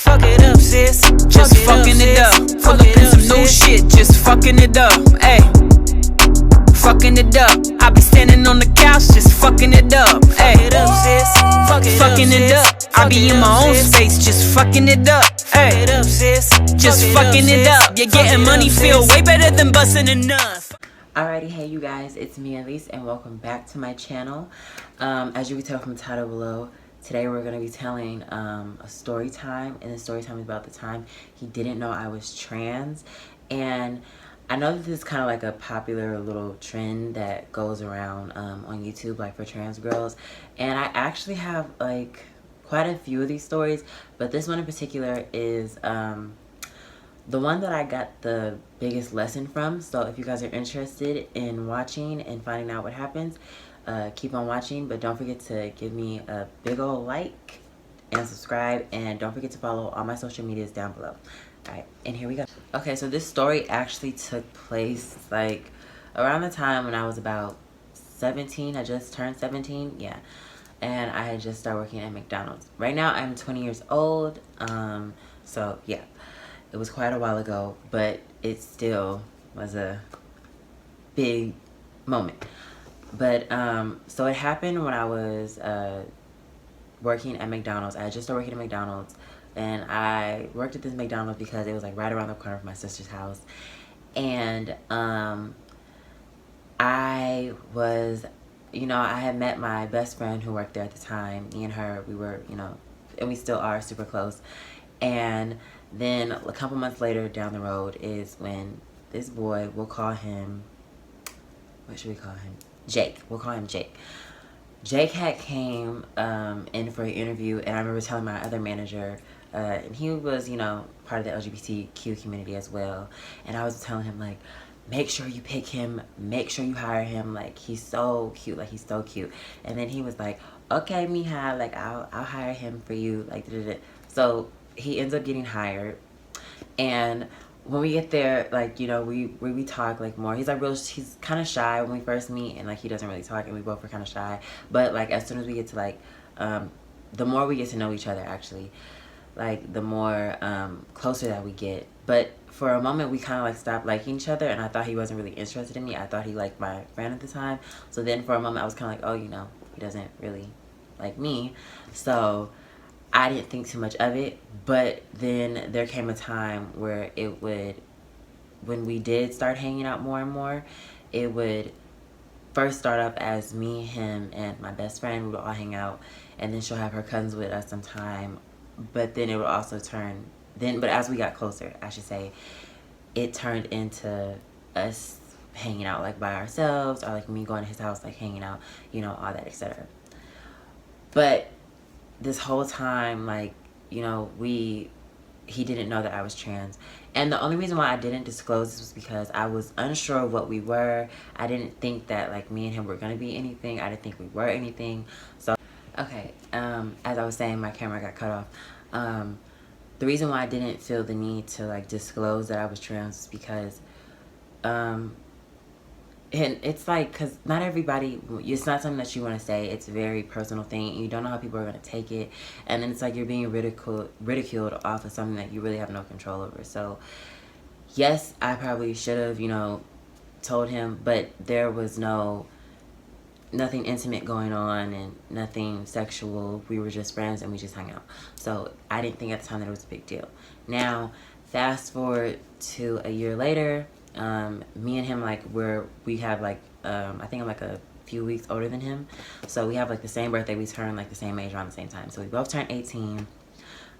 Fuck it up, sis. Just fucking it up. Pull up in some new shit, just fucking it up. Ayy, fucking it up. I be standing on the couch, just fucking it up. Ayy, fucking it up. I be in my own space, just fucking it up. Ayy, just fucking it up. You're getting money feel way better than busting enough. Alrighty, hey you guys, it's me Elise and welcome back to my channel. As you can tell from the title below, today we're going to be telling a story time, and the story time is about the time he didn't know I was trans. And I know that this is kind of like a popular little trend that goes around on YouTube, like for trans girls, and I actually have like quite a few of these stories, but this one in particular is the one that I got the biggest lesson from. So if you guys are interested in watching and finding out what happens, keep on watching, but don't forget to give me a big old like and subscribe, and don't forget to follow all my social medias down below. Alright, and here we go. Okay, so this story actually took place like around the time when I was about 17. I just turned 17, yeah, and I had just started working at McDonald's. Right now I'm 20 years old, so yeah, it was quite a while ago, but it still was a big moment. But so it happened when I was working at McDonald's. I had just started working at McDonald's, and I worked at this McDonald's because it was like right around the corner of my sister's house. And I was, you know, I had met my best friend who worked there at the time. Me and her, we were, you know, and we still are super close. And then a couple months later down the road is when this boy, we'll call him, what should we call him? Jake. We'll call him Jake. Jake had came in for an interview, and I remember telling my other manager, and he was, you know, part of the LGBTQ community as well, and I was telling him, like, make sure you pick him, make sure you hire him, like, he's so cute, like, he's so cute. And then he was like, okay, Mija, like, I'll hire him for you, like, da-da-da. So he ends up getting hired, and when we get there, like, you know, we talk like more. He's like he's kind of shy when we first meet, and like he doesn't really talk, and we both are kind of shy. But like as soon as we get to like the more we get to know each other, actually, like the more closer that we get. But for a moment we kind of like stopped liking each other, and I thought he wasn't really interested in me. I thought he liked my friend at the time. So then for a moment I was kind of like, oh, you know, he doesn't really like me. So I didn't think too much of it, but then there came a time where it would, when we did start hanging out more and more, it would first start up as me, him, and my best friend. We would all hang out, and then she'll have her cousins with us sometime, but then it would also turn, but as we got closer, I should say, it turned into us hanging out like by ourselves, or like me going to his house, like hanging out, you know, all that, etc. But this whole time, like, you know, he didn't know that I was trans. And the only reason why I didn't disclose this was because I was unsure of what we were. I didn't think that, like, me and him were going to be anything. I didn't think we were anything. So, okay, as I was saying, my camera got cut off. The reason why I didn't feel the need to, like, disclose that I was trans is because, and it's like, because not everybody, it's not something that you want to say. It's a very personal thing. You don't know how people are going to take it. And then it's like you're being ridiculed off of something that you really have no control over. So, yes, I probably should have, you know, told him. But there was nothing intimate going on and nothing sexual. We were just friends and we just hung out. So, I didn't think at the time that it was a big deal. Now, fast forward to a year later. Me and him, like, we have like I think I'm like a few weeks older than him, so we have like the same birthday. We turn like the same age around the same time, so we both turned 18.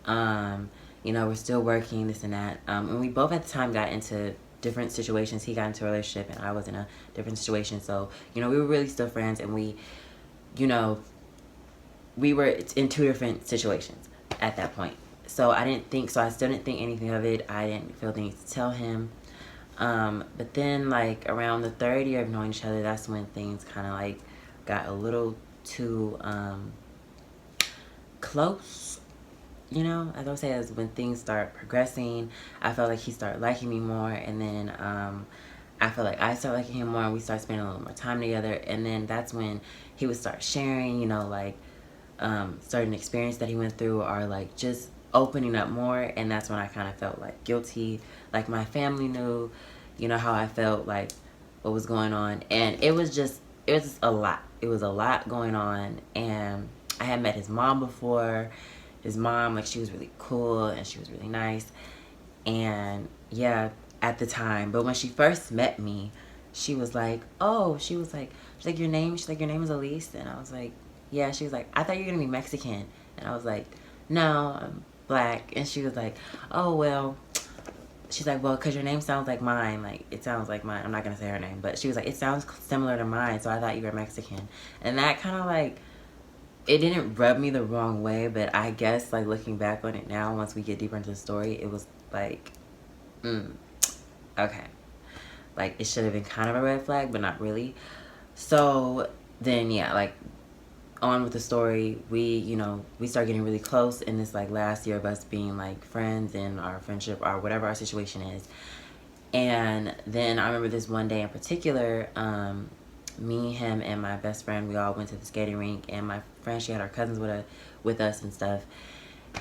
You know, we're still working, this and that, and we both at the time got into different situations. He got into a relationship and I was in a different situation, so you know, we were really still friends, and we, you know, we were in two different situations at that point. So I still didn't think anything of it. I didn't feel the need to tell him. But then, like, around the third year of knowing each other, that's when things kind of, like, got a little too, close, you know? As I would say, as when things start progressing, I felt like he started liking me more, and then, I felt like I started liking him more, and we started spending a little more time together, and then that's when he would start sharing, you know, like, certain experience that he went through, or, like, just opening up more, and that's when I kind of felt like guilty. Like my family knew, you know, how I felt, like what was going on, and it was just a lot. It was a lot going on, and I had met his mom before. His mom, like, she was really cool and she was really nice, and yeah, at the time. But when she first met me, she was like, oh, she's like, your name? She's like, your name is Elise? And I was like, yeah. She was like, I thought you were gonna be Mexican. And I was like, no, I'm black. And she was like, oh, well, she's like, well, because your name sounds like mine. Like, it sounds like mine. I'm not gonna say her name, but she was like, it sounds similar to mine, so I thought you were Mexican. And that kind of like, it didn't rub me the wrong way, but I guess, like, looking back on it now, once we get deeper into the story, it was like, okay. Like, it should have been kind of a red flag, but not really. So then, yeah, like, on with the story, we start getting really close in this, like, last year of us being, like, friends and our friendship or whatever our situation is. And then I remember this one day in particular, me, him, and my best friend, we all went to the skating rink, and my friend, she had our cousins with us and stuff.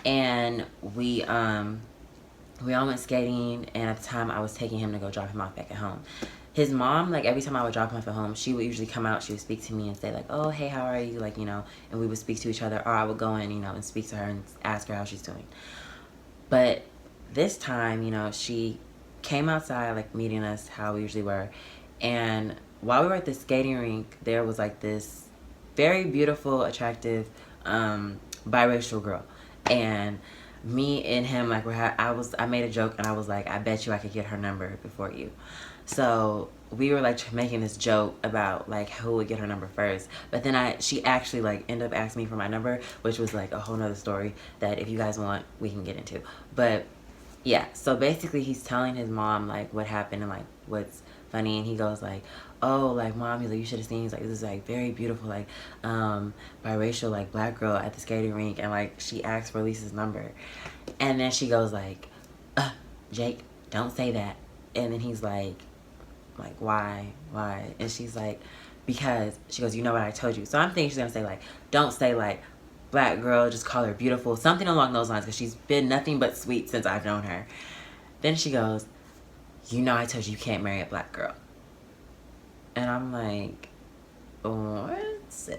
And we all went skating, and at the time I was taking him to go drop him off back at home. His mom, like, every time I would drop him off at home, she would usually come out, she would speak to me and say, like, oh, hey, how are you? Like, you know, and we would speak to each other, or I would go in, you know, and speak to her and ask her how she's doing. But this time, you know, she came outside, like, meeting us how we usually were, and while we were at the skating rink, there was, like, this very beautiful, attractive, biracial girl. And me and him, like, I made a joke, and I was like, I bet you I could get her number before you. So we were, like, making this joke about, like, who would get her number first. But then she actually, like, ended up asking me for my number, which was, like, a whole nother story that if you guys want, we can get into. But yeah, so basically he's telling his mom, like, what happened and, like, what's funny, and he goes, like, oh, like, mom, he's like, you should have seen, he's like, this is, like, very beautiful, like, biracial, like, black girl at the skating rink, and, like, she asked for Lisa's number, and then she goes, like, Jake, don't say that. And then he's like, why, and she's like, because, she goes, you know what I told you. So I'm thinking she's gonna say, like, don't say, like, black girl, just call her beautiful, something along those lines, because she's been nothing but sweet since I've known her. Then she goes, you know I told you can't marry a black girl. And I'm like, what?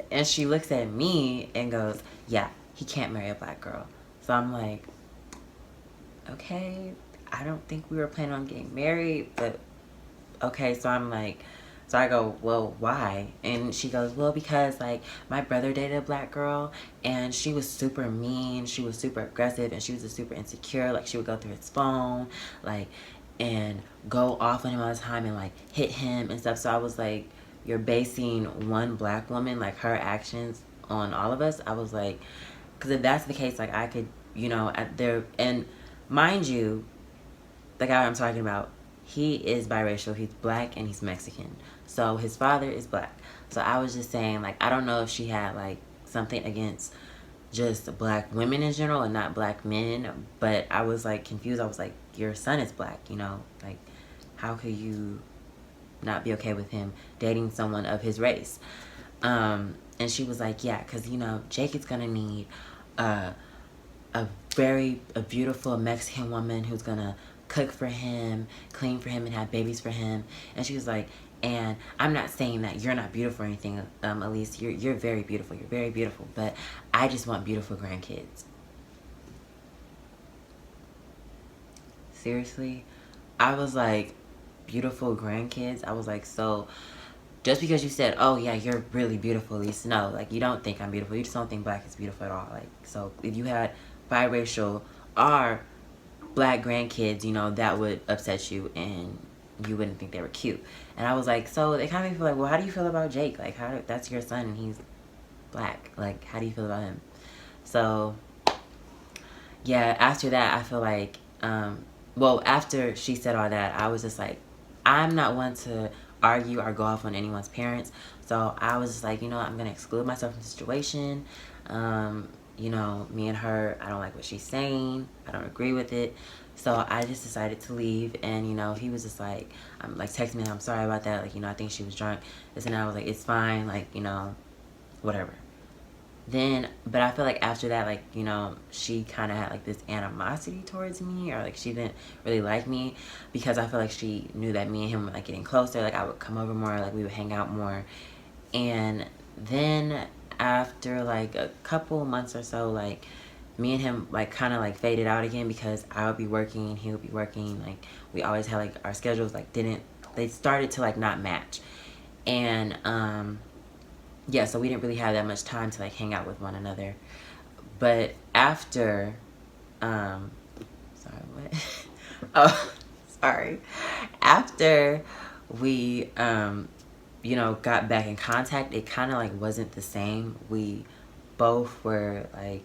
And she looks at me and goes, yeah, he can't marry a black girl. So I'm like, okay, I don't think we were planning on getting married, but okay. So I'm like, so I go, well, why? And she goes, well, because, like, my brother dated a black girl, and she was super mean, she was super aggressive, and she was super insecure. Like, she would go through his phone, like, and go off on him all the time and, like, hit him and stuff. So I was like, you're basing one black woman, like, her actions on all of us? I was like, because if that's the case, like, I could, you know, and mind you, the guy I'm talking about, he is biracial, he's black, and he's Mexican. So his father is black. So I was just saying, like, I don't know if she had, like, something against just black women in general and not black men, but I was, like, confused. I was like, your son is black, you know? Like, how could you not be okay with him dating someone of his race? And she was like, yeah, because, you know, Jake is going to need a beautiful Mexican woman who's going to cook for him, clean for him, and have babies for him. And she was like, and I'm not saying that you're not beautiful or anything, Elise. You're very beautiful. You're very beautiful. But I just want beautiful grandkids. Seriously? I was like, beautiful grandkids? I was like, so just because you said, oh yeah, you're really beautiful, Elise, no, like, you don't think I'm beautiful. You just don't think black is beautiful at all. Like, so if you had biracial or black grandkids, you know, that would upset you and you wouldn't think they were cute. And I was like, so they kind of feel like, well, how do you feel about Jake? Like, that's your son and he's black. Like, how do you feel about him? So yeah, after that, I feel like, well, after she said all that, I was just like, I'm not one to argue or go off on anyone's parents. So I was just like, you know, I'm going to exclude myself from the situation. You know, me and her, I don't like what she's saying. I don't agree with it. So I just decided to leave. And, you know, he was just like, texting me, I'm sorry about that. Like, you know, I think she was drunk. This and that. I was like, it's fine. Like, you know, whatever. Then, but I feel like after that, like, you know, she kind of had like this animosity towards me, or like she didn't really like me, because I feel like she knew that me and him were like getting closer. Like I would come over more, like we would hang out more. And then after like a couple months or so, like me and him like kind of like faded out again, because I would be working, he would be working. Like we always had like our schedules like they started to like not match. And yeah, so we didn't really have that much time to like hang out with one another. But after sorry, what? Oh, sorry. After we you know, got back in contact, it kind of like wasn't the same. We both were like,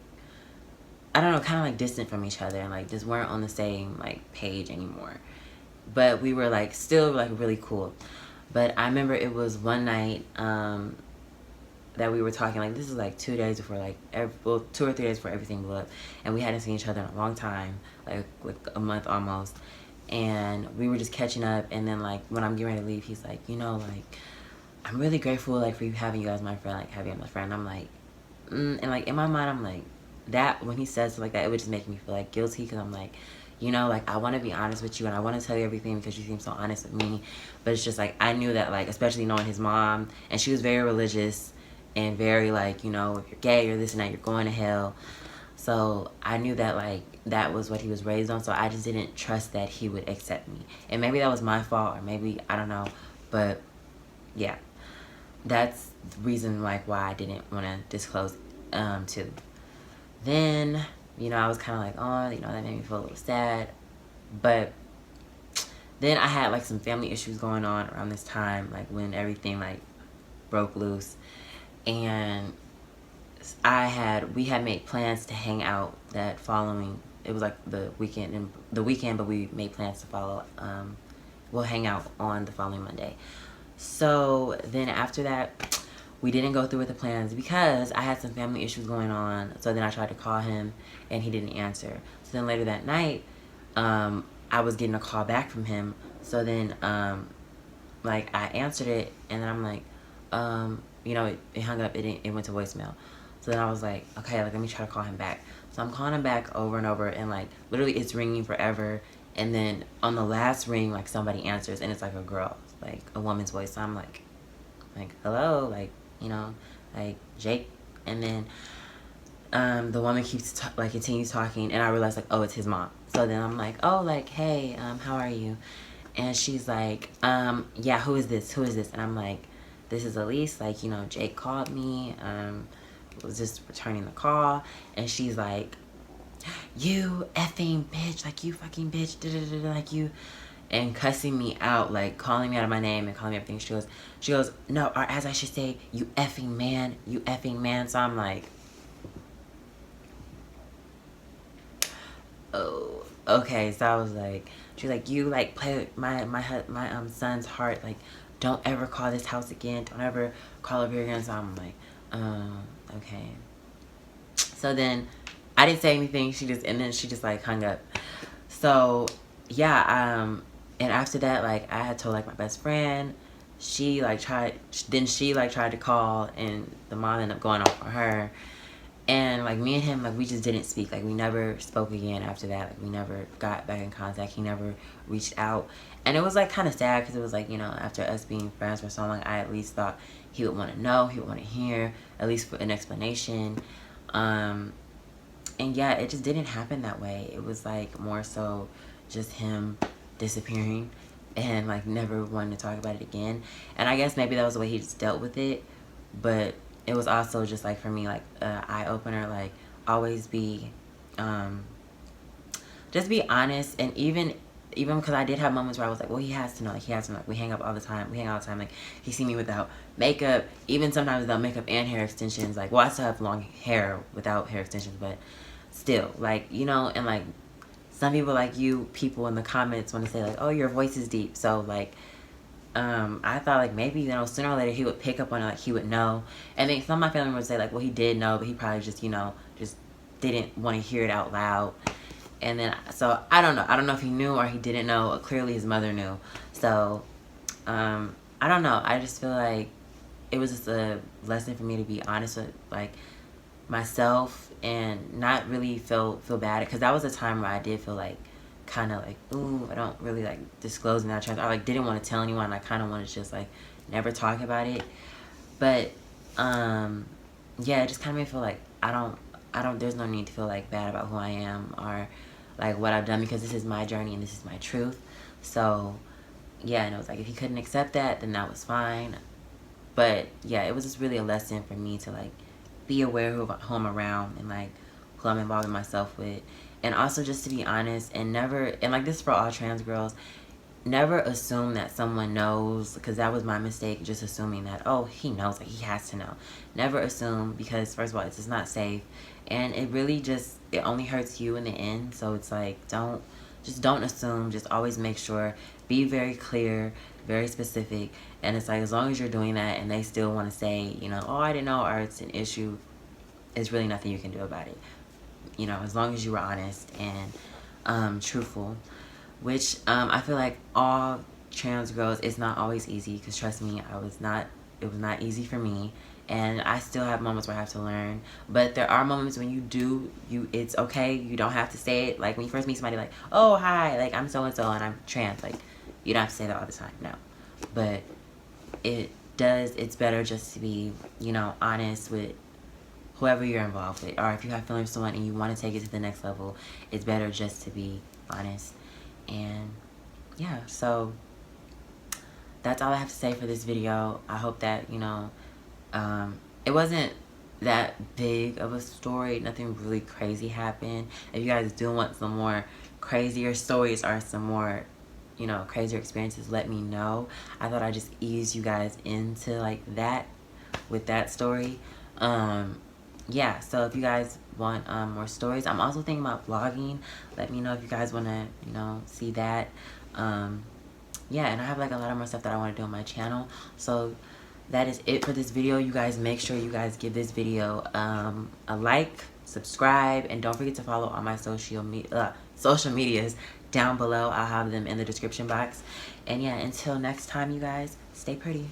I don't know, kind of like distant from each other, and like just weren't on the same like page anymore. But we were like still like really cool. But I remember it was one night that we were talking, like this is like 2 days before, like 2 or 3 days before everything blew up, and we hadn't seen each other in a long time, like a month almost. And we were just catching up, and then like when I'm getting ready to leave, he's like, you know, like I'm really grateful like for you having you as my friend, like having you as my friend. I'm like, and like in my mind, I'm like, that when he says stuff like that, it would just make me feel like guilty, because I'm like, you know, like I want to be honest with you, and I want to tell you everything because you seem so honest with me. But it's just like I knew that, like, especially knowing his mom, and she was very religious and very like, you know, if you're gay or this and that, you're going to hell. So I knew that like that was what he was raised on. So I just didn't trust that he would accept me, and maybe that was my fault, or maybe I don't know, but yeah, that's the reason like why I didn't want to disclose too. Then, you know, I was kind of like, oh, you know, that made me feel a little sad. But then I had like some family issues going on around this time, like when everything like broke loose. And we had made plans to hang out that following, it was like the weekend, but we made plans to follow, we'll hang out on the following Monday. So then after that, we didn't go through with the plans because I had some family issues going on. So then I tried to call him and he didn't answer. So then later that night, I was getting a call back from him. So then, like I answered it, and then I'm like, you know, it hung up. It went to voicemail. So then I was like, okay, like let me try to call him back. So I'm calling him back over and over, and like literally it's ringing forever. And then on the last ring, like somebody answers, and it's like a girl, like a woman's voice. So I'm like hello, like, you know, like Jake. And then the woman continues talking, and I realize like, oh, it's his mom. So then I'm like, oh, like, hey, how are you? And she's like, yeah, who is this? And I'm like, this is Elise. Like, you know, Jake called me. Was just returning the call. And she's like, you effing bitch, like you fucking bitch, like you, and cussing me out, like calling me out of my name and calling me everything. She goes, no, or as I should say, you effing man. So I'm like, oh, okay. So I was like, she's like, you like play with my son's heart, like don't ever call this house again, don't ever call over here again. So I'm like, okay. So then I didn't say anything. She just like hung up. So yeah, and after that, like I had told like my best friend. She tried to call, and the mom ended up going off on her. And like me and him, like we just didn't speak. Like we never spoke again after that. Like we never got back in contact. He never reached out. And it was like kind of sad, because it was like, you know, after us being friends for so long, I at least thought he would want to know, he would want to hear, at least for an explanation. And yeah, it just didn't happen that way. It was like more so just him disappearing and like never wanting to talk about it again. And I guess maybe that was the way he just dealt with it. But it was also just like for me, like eye opener, like always be just be honest. And even because I did have moments where I was like, well, he has to know, like we hang out all the time, like he see me without makeup, even sometimes without makeup and hair extensions. Like, well, I still have long hair without hair extensions, but still, like, you know. And like some people in the comments want to say like, oh, your voice is deep. So like I thought like maybe, you know, sooner or later he would pick up on it, like he would know. And then some of my family would say like, well, he did know, but he probably just, you know, just didn't want to hear it out loud. And then, so I don't know if he knew or he didn't know. Clearly his mother knew. So I don't know, I just feel like it was just a lesson for me to be honest with, like, myself and not really feel bad, because that was a time where I did feel like kind of like, ooh, I don't really like disclosing that trans. I like didn't want to tell anyone. I kind of wanted to just like never talk about it. But yeah, it just kind of made me feel like I don't there's no need to feel like bad about who I am or like what I've done, because this is my journey and this is my truth. So yeah, and it was like if you couldn't accept that, then that was fine. But yeah, it was just really a lesson for me to like be aware who I'm around and like who I'm involving myself with, and also just to be honest and never, and like this for all trans girls, never assume that someone knows, because that was my mistake, just assuming that, oh, he knows, like he has to know. Never assume, because first of all, it's just not safe, and it really just, it only hurts you in the end. So it's like, don't assume, just always make sure, be very clear, very specific. And it's like, as long as you're doing that and they still want to say, you know, oh, I didn't know, or it's an issue, there's really nothing you can do about it. You know, as long as you were honest and truthful, which I feel like all trans girls, it's not always easy, because trust me, it was not easy for me, and I still have moments where I have to learn. But there are moments when it's okay, you don't have to say it. Like when you first meet somebody, like, oh, hi, like I'm so and so and I'm trans, like you don't have to say that all the time, no. But it's better just to be, you know, honest with whoever you're involved with, or if you have feelings for someone and you want to take it to the next level, it's better just to be honest. And yeah, so that's all I have to say for this video. I hope that, you know, it wasn't that big of a story, nothing really crazy happened. If you guys do want some more crazier stories or some more, you know, crazier experiences, let me know. I thought I'd just ease you guys into like that with that story. Yeah, so if you guys want more stories, I'm also thinking about vlogging. Let me know if you guys want to, you know, see that. Yeah, and I have like a lot of more stuff that I want to do on my channel. So that is it for this video. You guys, make sure you guys give this video a like, subscribe, and don't forget to follow all my social medias down below. I'll have them in the description box. And yeah, until next time, you guys, stay pretty.